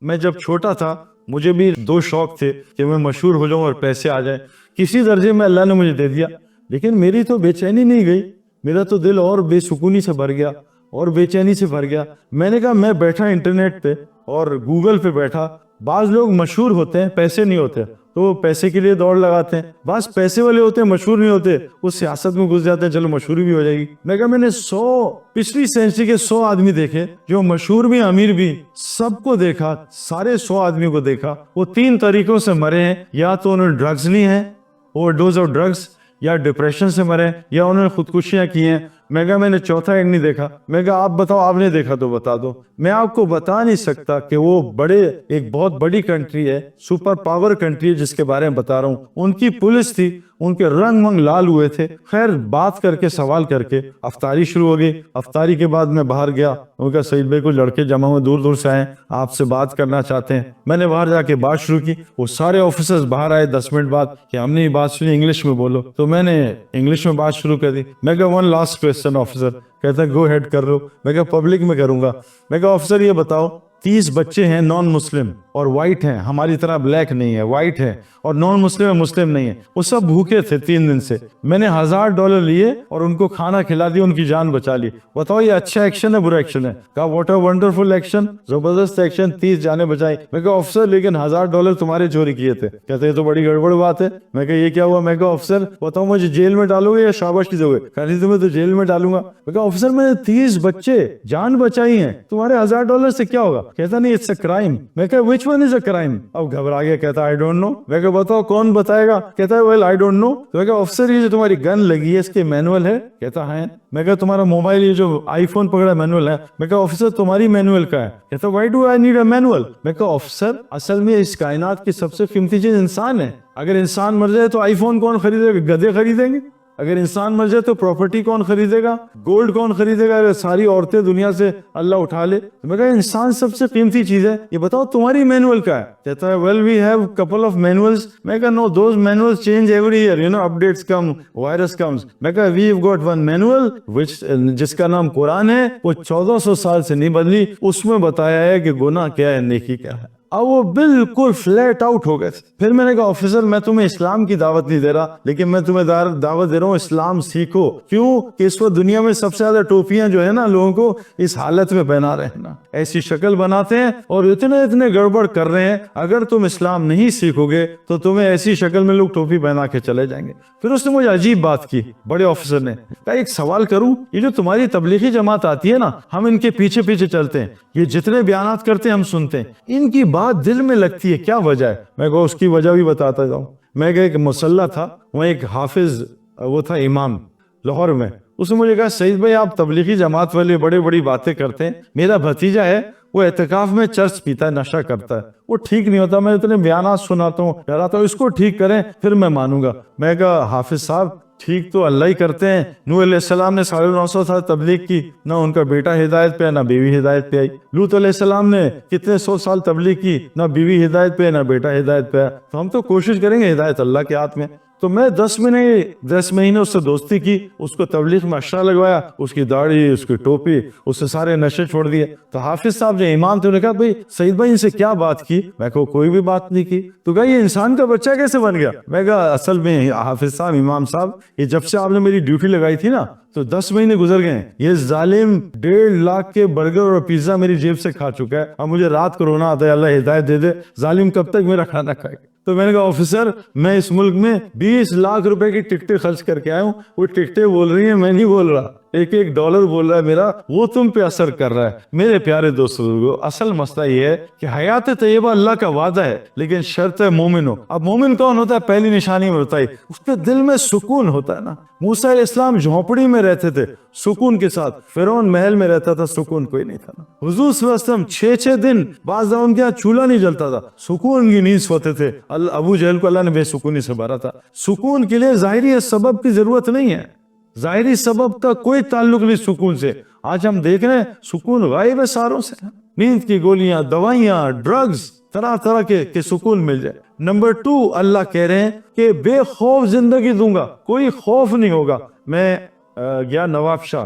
میں جب چھوٹا تھا مجھے بھی دو شوق تھے کہ میں مشہور ہو جاؤں اور پیسے آ جائیں. کسی درجے میں اللہ نے مجھے دے دیا, لیکن میری تو بے چینی نہیں گئی, میرا تو دل اور بے سکونی سے بھر گیا اور بے چینی سے بھر گیا. میں نے کہا میں بیٹھا انٹرنیٹ پہ اور گوگل پہ بیٹھا, بعض لوگ مشہور ہوتے ہیں پیسے نہیں ہوتے تو وہ پیسے کے لیے دوڑ لگاتے ہیں, بعض پیسے والے ہوتے ہیں مشہور نہیں ہوتے وہ سیاست میں گھس جاتے ہیں, چلو مشہوری بھی ہو جائے گی. میں کہا میں نے پچھلی سینچری کے 100 آدمی دیکھے جو مشہور بھی امیر بھی, سب کو دیکھا, سارے 100 آدمی کو دیکھا, وہ 3 طریقوں سے مرے ہیں. یا تو انہوں نے ڈرگز لی ہیں, اوور ڈوز آف ڈرگز, یا ڈپریشن سے مرے, یا انہوں نے خودکشیاں کی ہیں. میں کہا میں نے چوتھا ایک نہیں دیکھا. میں کہا آپ بتاؤ, آپ نے دیکھا تو بتا دو. میں آپ کو بتا نہیں سکتا کہ وہ ایک بہت بڑی کنٹری ہے, سپر پاور کنٹری ہے جس کے بارے میں بتا رہا ہوں. ان کی پولیس تھی, ان کے رنگ منگ لال ہوئے تھے. خیر بات کر کے سوال کر کے افطاری شروع ہو گئی. افطاری کے بعد میں باہر گیا, ان کا سعید بھائی کو لڑکے جمع ہوئے دور دور سے آئے, آپ سے بات کرنا چاہتے ہیں. میں نے باہر جا کے بات شروع کی. وہ سارے آفیسرز باہر آئے 10 منٹ بعد کہ ہم نے یہ بات سنی, انگلش میں بولو. تو میں نے انگلش میں بات شروع کر دی. میں کہا ون لاسٹ کوسچن آفیسر. کہتا ہے گو ہیڈ کر لو. میں کہا پبلک میں کروں گا. میں کہا آفیسر یہ بتاؤ 30 بچے ہیں نان مسلم اور وائٹ ہیں, ہماری طرح بلیک نہیں ہے, وائٹ ہے, اور نان مسلم ہے, مسلم نہیں ہے. وہ سب بھوکے تھے 3 دن سے. میں نے $1000 لیے اور ان کو کھانا کھلا دیا, ان کی جان بچا لی. بتاؤ یہ اچھا ایکشن ہے برا ایکشن ہے؟ کہا واٹ اے ونڈرفل ایکشن, زبردست ایکشن, 30 جانیں بچائی. میں کہا آفیسر لیکن $1000 تمہارے چوری کیے تھے. کہتے ہیں تو بڑی گڑبڑ بات ہے. میں کہا یہ کیا ہوا؟ میں کہا آفیسر بتاؤ مجھے جیل میں ڈالو گے یا شاباشی دو گے؟ کہا نہیں تمہیں تو جیل میں ڈالوں گا. میں کہا آفیسر میں نے 30 بچے جان بچائی ہیں, تمہارے $1000 سے کیا ہوگا؟ کہتا نہیں اٹس اے کرائم. میں کہا which one is a crime؟ اب گھبرا گیا, کہتا I don't know. میں کہا بتاؤ کون بتائے گا؟ کہتا ہے well I don't know. تو میں کہا آفیسر یہ جو تمہاری گن لگی ہے اس کے مینول ہے؟ کہتا ہے. میں کہا تمہارا موبائل یہ جو آئی فون پکڑا مینول ہے؟ میں کہا آفیسر تمہاری مینول کا ہے. کہتا why do I need a manual؟ میں کہا آفیسر اصل میں اس کائنات کی سب سے قیمتی چیز انسان ہے. اگر انسان مر جائے تو آئی فون کون خریدے گا؟ گدھے خریدیں گے. اگر انسان مر جائے تو پراپرٹی کون خریدے گا؟ گولڈ کون خریدے گا؟ اگر ساری عورتیں دنیا سے اللہ اٹھا لے. میں کہا انسان سب سے قیمتی چیز ہے, یہ بتاؤ تمہاری مینول کا ہے؟ کہتا ہے well we have couple of manuals. میں کہا no those manuals change every year, you know updates come, virus comes. میں کہا we've got one manual which جس کا نام قرآن ہے, وہ 1400 سال سے نہیں بدلی. اس میں بتایا ہے کہ گناہ کیا ہے نیکی کیا ہے. اب وہ بالکل فلیٹ آؤٹ ہو گئے. پھر میں نے کہا آفیسر میں تمہیں اسلام کی دعوت نہیں دے رہا, لیکن میں تمہیں دعوت دے رہا ہوں اسلام سیکھو. کیوں کہ اس وقت دنیا میں سب سے زیادہ ٹوپیاں جو ہے نا لوگوں کو اس حالت میں پہنا رہے ہیں نا, ایسی شکل بناتے ہیں اور اتنے گڑبڑ کر رہے ہیں. اگر تم اسلام نہیں سیکھو گے تو تمہیں ایسی شکل میں لوگ ٹوپی پہنا کے چلے جائیں گے. پھر اس نے مجھے عجیب بات کی, بڑے آفیسر نے کہا ایک سوال کروں, یہ جو تمہاری تبلیغی جماعت آتی ہے نا, ہم ان کے پیچھے پیچھے چلتے ہیں, یہ جتنے بیانات کرتے ہیں ہم سنتے ہیں, ان کی بات دل میں لگتی ہے, کیا وجہ ہے؟ میں کہا اس کی وجہ بھی بتاتا جاؤں. میں کہا ایک مسلح تھا, وہ ایک حافظ وہ تھا امام لاہور میں. اس نے مجھے کہا سعید بھائی آپ تبلیغی جماعت والے بڑی باتیں کرتے ہیں, میرا بھتیجا ہے وہ اعتکاف میں چرس پیتا ہے, نشہ کرتا ہے, وہ ٹھیک نہیں ہوتا, میں اتنے بیانات سناتا ہوں ڈراتا ہوں, اس کو ٹھیک کریں پھر میں مانوں گا. میں کہا حافظ صاحب ٹھیک تو اللہ ہی کرتے ہیں. نوح علیہ السلام نے 950 سال تبلیغ کی, نہ ان کا بیٹا ہدایت پہ نہ بیوی ہدایت پہ آئی. لوط علیہ السلام نے کتنے 100 سال تبلیغ کی, نہ بیوی ہدایت پہ نہ بیٹا ہدایت پہ. تو ہم تو کوشش کریں گے, ہدایت اللہ کے ہاتھ میں. تو میں 10 مہینے اس سے دوستی کی, اس کو تبلیغ میں اشرا لگوایا, اس کی داڑھی, اس کی ٹوپی, اس سے سارے نشے چھوڑ دیے. تو حافظ صاحب جو امام تھے انہوں نے کہا بھائی سعید بھائی ان سے کیا بات کی؟ میں کہا کوئی بھی بات نہیں کی. تو کہا یہ انسان کا بچہ کیسے بن گیا؟ میں کہا اصل میں حافظ صاحب امام صاحب یہ جب سے آپ نے میری ڈیوٹی لگائی تھی نا تو 10 مہینے گزر گئے. یہ ظالم 1.5 لاکھ کے برگر اور پیزا میری جیب سے کھا چکا ہے. اب مجھے رات کو رونا آتا ہے, اللہ ہدایت دے دے, ظالم کب تک میرا کھانا کھائے گا؟ تو میں نے کہا آفیسر میں اس ملک میں 20 لاکھ روپے کی ٹکٹیں خرچ کر کے آیا ہوں, وہ ٹکٹیں بول رہی ہیں, میں نہیں بول رہا. $1 بول رہا ہے میرا, وہ تم پہ اثر کر رہا ہے. میرے پیارے دوستو, اصل مسئلہ یہ ہے کہ حیات طیبہ اللہ کا وعدہ ہے, لیکن شرط ہے مومن ہو. اب مومن کون ہوتا ہے؟ پہلی نشانی میں بتائی, اس کے دل میں سکون ہوتا ہے نا. موسیٰ علیہ السلام جھونپڑی میں رہتے تھے سکون کے ساتھ, فرعون محل میں رہتا تھا, سکون کوئی نہیں تھا نا. حضور صلی اللہ علیہ وسلم 6 دن بعض ان کے یہاں چولہا نہیں جلتا تھا, سکون کی نیند سوتے تھے. ابو جہل کو اللہ نے بے سکونی سے بھرا تھا. سکون کے لیے ظاہری سبب کی ضرورت نہیں ہے, ظاہری سبب کا کوئی تعلق نہیں سکون سے. آج ہم دیکھ رہے ہیں سکون غائب ہے ساروں سے. نیند کی گولیاں, دوائیاں, ڈرگز, طرح طرح کے سکون مل جائے. نمبر 2 اللہ کہہ رہے ہیں کہ بے خوف زندگی دوں گا, کوئی خوف نہیں ہوگا. میں گیا نواب شاہ,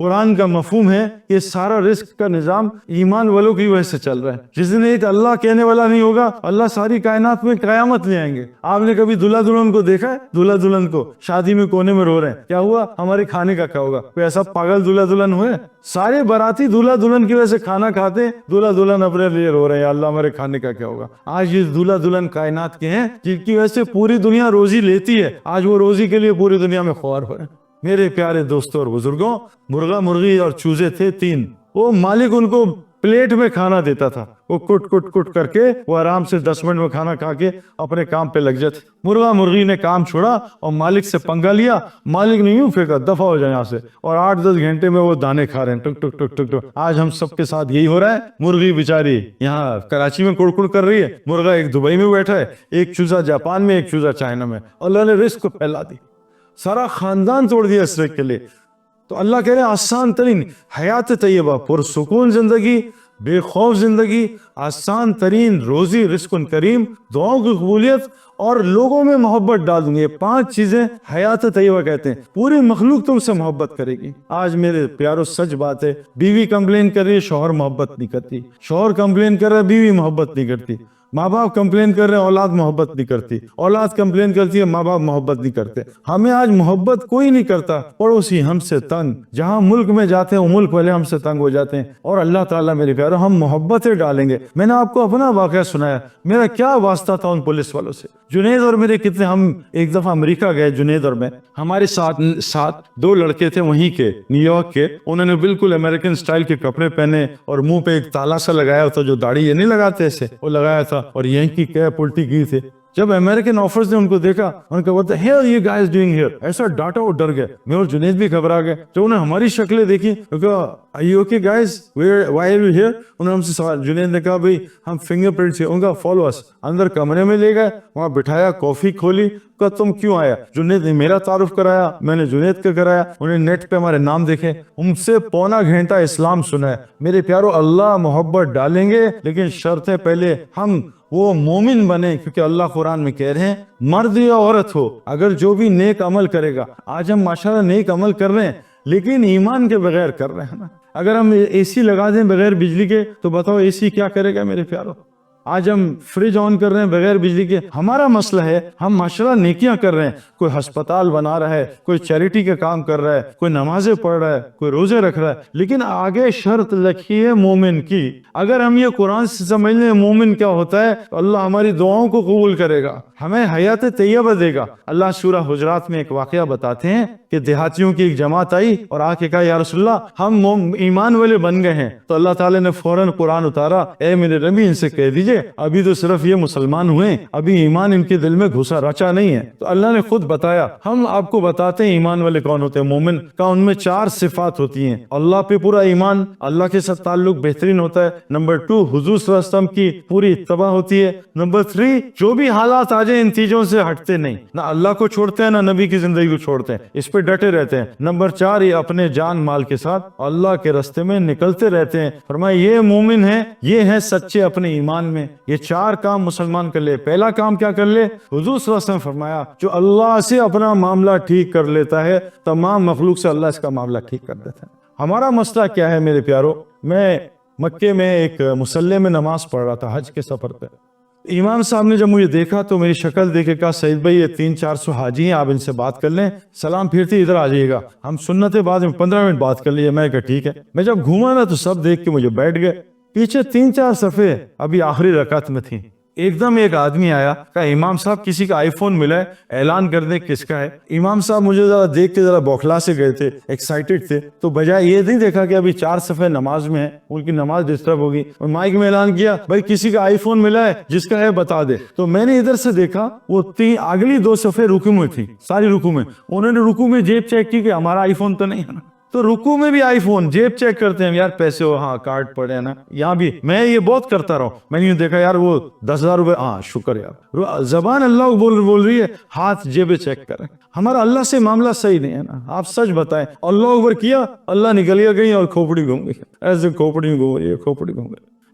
قرآن کا مفہوم ہے کہ سارا رزق کا نظام ایمان والوں کی وجہ سے چل رہا ہے. جس دن ایک اللہ کہنے والا نہیں ہوگا, اللہ ساری کائنات میں قیامت لے آئیں گے. آپ نے کبھی دلہا دلہن کو دیکھا ہے؟ دلہا دلہن کو شادی میں کونے میں رو رہے ہیں, کیا ہوا؟ ہمارے کھانے کا کیا ہوگا؟ کوئی ایسا پاگل دلہا دلہن ہوئے؟ سارے باراتی دلہا دلہن کی وجہ سے کھانا کھاتے ہیں, دلہا دلہن اپنے لیے رو رہے ہیں اللہ ہمارے کھانے کا کیا ہوگا. آج یہ دلہا دلہن کائنات کے ہیں جن کی وجہ سے پوری دنیا روزی لیتی ہے, آج وہ روزی کے لیے پوری دنیا میں خوار ہو رہے ہیں. میرے پیارے دوستوں اور بزرگوں, مرغا مرغی اور چوزے تھے 3. وہ مالک ان کو پلیٹ میں کھانا دیتا تھا, وہ کٹ کٹ کٹ کر کے وہ آرام سے 10 منٹ میں کھانا کھا کے اپنے کام پہ لگ جاتے. مرغا مرغی نے کام چھوڑا اور مالک سے پنگا لیا. مالک نے یوں پھینکا, دفع ہو جائے یہاں سے, اور 8-10 گھنٹے میں وہ دانے کھا رہے ہیں ٹک ٹک ٹک ٹک ٹک. آج ہم سب کے ساتھ یہی ہو رہا ہے. مرغی بیچاری یہاں کراچی میں کڑ کڑ کر رہی ہے, مرغا ایک دبئی میں بیٹھا ہے, ایک چوزا جاپان میں, ایک چوزا چائنا میں. اللہ نے رزق کو پھیلا دی, سارا خاندان توڑ دیا اس رزق کے لیے. تو اللہ کہہ رہے ہیں آسان ترین حیات طیبہ, پرسکون زندگی, بے خوف زندگی, آسان ترین روزی, رزق کریم, دعاؤں کی قبولیت اور لوگوں میں محبت ڈال دوں گے. یہ 5 چیزیں حیات طیبہ کہتے ہیں. پوری مخلوق تم سے محبت کرے گی. آج میرے پیارو سچ بات ہے, بیوی کمپلین کر رہی ہے, شوہر محبت نہیں کرتی. شوہر کمپلین کر رہا ہے, بیوی محبت نہیں کرتی. ماں باپ کمپلین کر رہے ہیں, اولاد محبت نہیں کرتی. اولاد کمپلین کرتی ہے, ماں باپ محبت نہیں کرتے. ہمیں آج محبت کوئی نہیں کرتا. پڑوسی ہم سے تنگ, جہاں ملک میں جاتے ہیں وہ ملک والے ہم سے تنگ ہو جاتے ہیں. اور اللہ تعالیٰ میرے پیارو ہم محبتیں ڈالیں گے. میں نے آپ کو اپنا واقعہ سنایا, میرا کیا واسطہ تھا ان پولیس والوں سے. جنید اور میرے کتنے, ہم ایک دفعہ امریکہ گئے, جنید اور میں, ہمارے ساتھ 2 لڑکے تھے وہیں کے, نیو یارک کے. انہوں نے بالکل امریکن سٹائل کے کپڑے پہنے اور منہ پہ ایک تالا سا لگایا تھا, جو داڑھی یہ نہیں لگاتے ایسے, وہ لگایا تھا, اور یہیں کی کیپ الٹی کی تھے. جب امریکن آفرز نے ان کو دیکھا, انہوں نے کہا what the hell you guys doing here, ایسا ڈاٹا, وہ ڈر گئے. میں اور جنید بھی گھبرا گئے. تو انہوں نے ہماری شکلیں دیکھی, are you okay guys, why are you here. انہوں نے ہم سے سوال, جنید نے کہا بھئی ہم فنگر پرنٹ سے. ان کا follow us. اندر کمرے میں لے گئے, وہاں بٹھایا, کافی کھولی, کہا تم کیوں آیا. جنید نے میرا تعارف کرایا, میں نے جنید کا کرایا. انہیں نیٹ پہ ہمارے نام دیکھے, ان سے پونا گھنٹہ اسلام سنا ہے. میرے پیارو اللہ محبت ڈالیں گے, لیکن شرط ہے پہلے ہم وہ مومن بنے, کیونکہ اللہ قرآن میں کہہ رہے ہیں مرد یا عورت ہو, اگر جو بھی نیک عمل کرے گا. آج ہم ماشاءاللہ نیک عمل کر رہے ہیں لیکن ایمان کے بغیر کر رہے ہیں نا. اگر ہم اے سی لگا دیں بغیر بجلی کے تو بتاؤ اے سی کیا کرے گا میرے پیارو. آج ہم فریج آن کر رہے ہیں بغیر بجلی کے. ہمارا مسئلہ ہے ہم ماشاءاللہ نیکیاں کر رہے ہیں, کوئی ہسپتال بنا رہا ہے, کوئی چیریٹی کا کام کر رہا ہے, کوئی نمازیں پڑھ رہا ہے, کوئی روزے رکھ رہا ہے, لیکن آگے شرط لکھی ہے مومن کی. اگر ہم یہ قرآن سے سمجھ لیں مومن کیا ہوتا ہے تو اللہ ہماری دعاؤں کو قبول کرے گا, ہمیں حیات طیبہ دے گا. اللہ سورہ حجرات میں ایک واقعہ بتاتے ہیں کہ دیہاتیوں کی ایک جماعت آئی اور آ کے کہا یا رسول اللہ ہم ایمان والے بن گئے ہیں. تو اللہ تعالیٰ نے فوراً قرآن اتارا, اے میرے نبی ان سے کہہ دیجئے ابھی تو صرف یہ مسلمان ہوئے, ابھی ایمان ان کے دل میں گھسا رچا نہیں ہے. تو اللہ نے خود بتایا, ہم آپ کو بتاتے ہیں ایمان والے کون ہوتے ہیں. مومن کا ان میں 4 صفات ہوتی ہیں. اللہ پہ پورا ایمان, اللہ کے ساتھ تعلق بہترین ہوتا ہے. نمبر 2 حضور صلی اللہ علیہ وسلم کی پوری اتباع ہوتی ہے. نمبر 3 جو بھی حالات آ جائیں ان چیزوں سے ہٹتے نہیں, نہ اللہ کو چھوڑتے ہیں نہ نبی کی زندگی کو چھوڑتے ہیں, اس پہ ڈٹے رہتے ہیں. نمبر 4 یہ اپنے جان مال کے ساتھ اللہ کے راستے میں نکلتے رہتے ہیں. فرمایا یہ مومن ہے, یہ ہے سچے اپنے ایمان میں. یہ 4 کام مسلمان کر لے. پہلا کام کیا کر لے, حضور صلی اللہ علیہ وسلم فرمایا جو اللہ سے اپنا معاملہ ٹھیک کر لیتا ہے تمام مخلوق سے اللہ اس کا معاملہ ٹھیک کر دیتا ہے. ہمارا مسئلہ کیا ہے میرے پیارو, میں مکے میں ایک مصلی میں نماز پڑھ رہا تھا حج کے سفر پہ. امام صاحب نے جب مجھے دیکھا تو میری شکل دیکھ کے کہا سعید بھائی یہ 300-400 حاجی ہیں, آپ ان سے بات کر لیں, سلام پھرتی ادھر آ جائیے گا, ہم سنت بعد میں 15 منٹ بات کر لیجیے. میں کہا ٹھیک ہے. میں جب گھوما نا تو سب دیکھ کے مجھے بیٹھ گئے. پیچھے 3-4 صفحے ابھی آخری رکعت میں تھیں. ایک دم ایک آدمی آیا, کہا امام صاحب کسی کا آئی فون ملا ہے, اعلان کر دیں کس کا ہے. امام صاحب مجھے ذرا دیکھ کے ذرا بوکھلا سے گئے تھے, ایکسائٹڈ تھے. تو بجائے یہ نہیں دیکھا کہ ابھی 4 صفحے نماز میں ہیں, ان کی نماز ڈسٹرب ہوگی, اور مائک میں اعلان کیا بھائی کسی کا آئی فون ملا ہے جس کا ہے بتا دے. تو میں نے ادھر سے دیکھا وہ اگلی 2 صفحے رکوع میں تھی, ساری رکوع میں. انہوں نے رکوع میں جیب چیک کی کہ ہمارا آئی فون تو نہیں ہے نا. تو رکوع میں بھی آئی فون, جیب چیک کرتے ہیں یار پیسے ہو, ہاں کارڈ پڑے ہیں نا. یہاں بھی میں یہ بہت کرتا رہا ہوں. میں نے دیکھا یار وہ 10,000 روپے, ہاں شکر یار. زبان اللہ بول رہی ہے, ہاتھ جیبیں چیک کریں. ہمارا اللہ سے معاملہ صحیح نہیں ہے نا. آپ سچ بتائیں, اللہ اکبر کیا, اللہ نکل گیا کہیں اور کھوپڑی گھوم گئی, ایسے کھوپڑی گھوم رہی ہے, کھوپڑی گھوم رہی ہے.